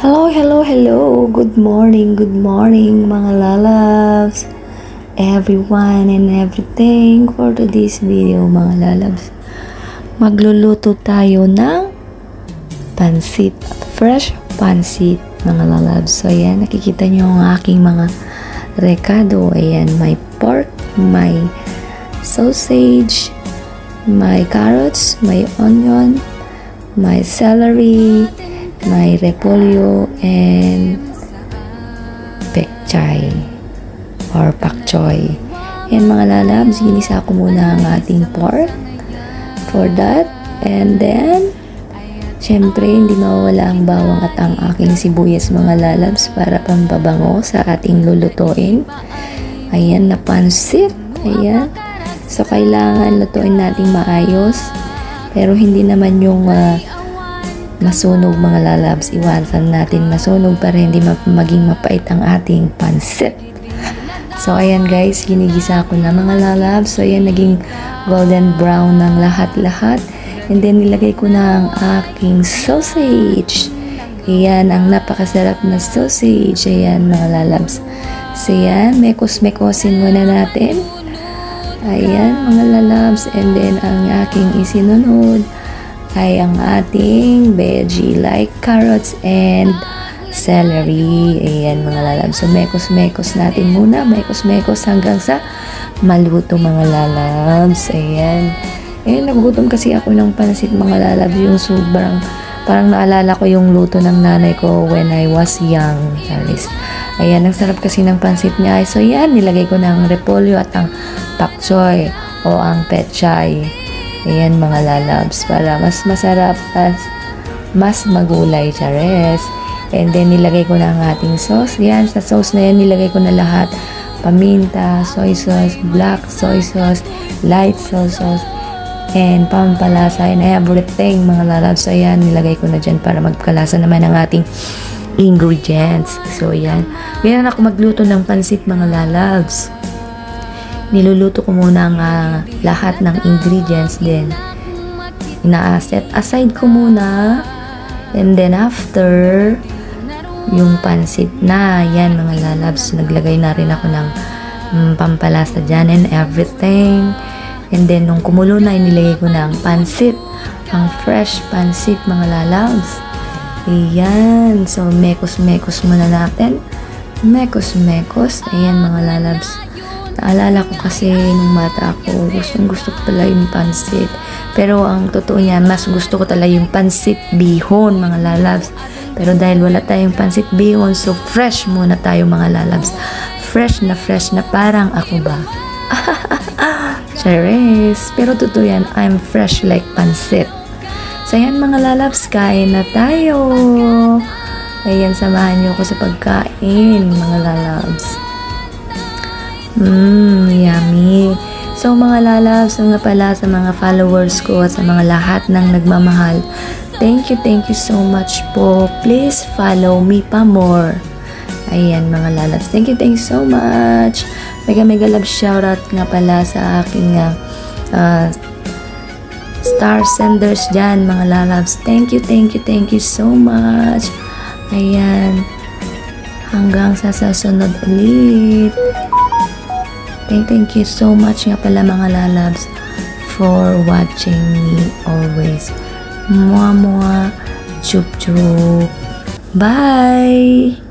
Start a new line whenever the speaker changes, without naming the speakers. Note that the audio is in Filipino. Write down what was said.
Hello, hello, hello. Good morning mga lalabs. Everyone and everything for today's video mga lalabs. Magluluto tayo ng pansit, fresh pansit mga lalabs. So ayan, nakikita nyo ang aking mga rekado. Ayan, may pork, may sausage, may carrots, may onion, may celery, may repolyo, and pechay or pak choy. Yan mga lalabs, ginisa ko muna ang ating pork for that. And then, syempre, hindi mawawala ang bawang at ang aking sibuyas mga lalabs para pampabango sa ating lulutuin. Ayan, na pansit. Ayan. So, kailangan lutuin natin maayos. Pero hindi naman yung masunog mga lalabs. Iwasan natin masunog para hindi maging mapait ang ating pansit. So, ayan guys, ginigisa ko na mga lalabs. So, ayan, naging golden brown ng lahat-lahat. And then, nilagay ko na ang aking sausage. Ayan, ang napakasarap na sausage. Ayan, mga lalabs. So, ayan, mekos-mekosin muna natin. Ayan, mga lalabs. And then, ang aking isinunod ay ang ating veggie like carrots and celery. Ayan mga lalabs. So, mekos-mekos natin muna. Mekos-mekos hanggang sa maluto mga lalabs. Ayan. Ayan, nagugutom kasi ako ng pansit mga lalabs. Yung sobrang, parang naalala ko yung luto ng nanay ko when I was young. Ayan, ang sarap kasi ng pansit niya. So, ayan, nilagay ko ng repolyo at ang pak choy o ang pechay. Ayan mga lalabs, para mas masarap, mas magulay, chares. And then nilagay ko na ang ating sauce. Ayan, sa sauce na yan nilagay ko na lahat. Paminta, soy sauce, black soy sauce, light soy sauce, and pampalasa, and everything mga lalabs. So ayan, nilagay ko na dyan para magkalasa naman ang ating ingredients. So ayan, ganyan ako magluto ng pansit mga lalabs. Niluluto ko muna ang lahat ng ingredients, din ina-set aside ko muna, and then after yung pansit na yan mga lalabs, naglagay na rin ako ng pampalasa dyan and everything. And then nung kumulo na, inilagay ko na ang pansit, ang fresh pansit mga lalabs. Ayan, so mekos-mekos muna natin, mekos-mekos. Ayan mga lalabs, naalala ko kasi nung bata ako, gusto ko pala yung pansit. Pero ang totoo niyan, mas gusto ko talaga yung pansit bihon, mga lalabs. Pero dahil wala tayong pansit bihon, so fresh muna tayo mga lalabs. Fresh na parang ako ba? Charis. Pero totoo yan, I'm fresh like pansit. So yan mga lalabs, kain na tayo. Ayan, samahan niyo ako sa pagkain, mga lalabs. Yummy. So mga lalabs, nga pala sa mga followers ko at sa mga lahat ng nagmamahal, thank you so much po. Please follow me pa more. Ayan mga lalabs, thank you so much. Mega love shoutout nga pala sa aking star senders dyan mga lalabs. Thank you so much. Ayan, hanggang sa susunod ulit. Thank you so much nga pala mga lalabs for watching me always. Mwah mwah, chup chup. Bye!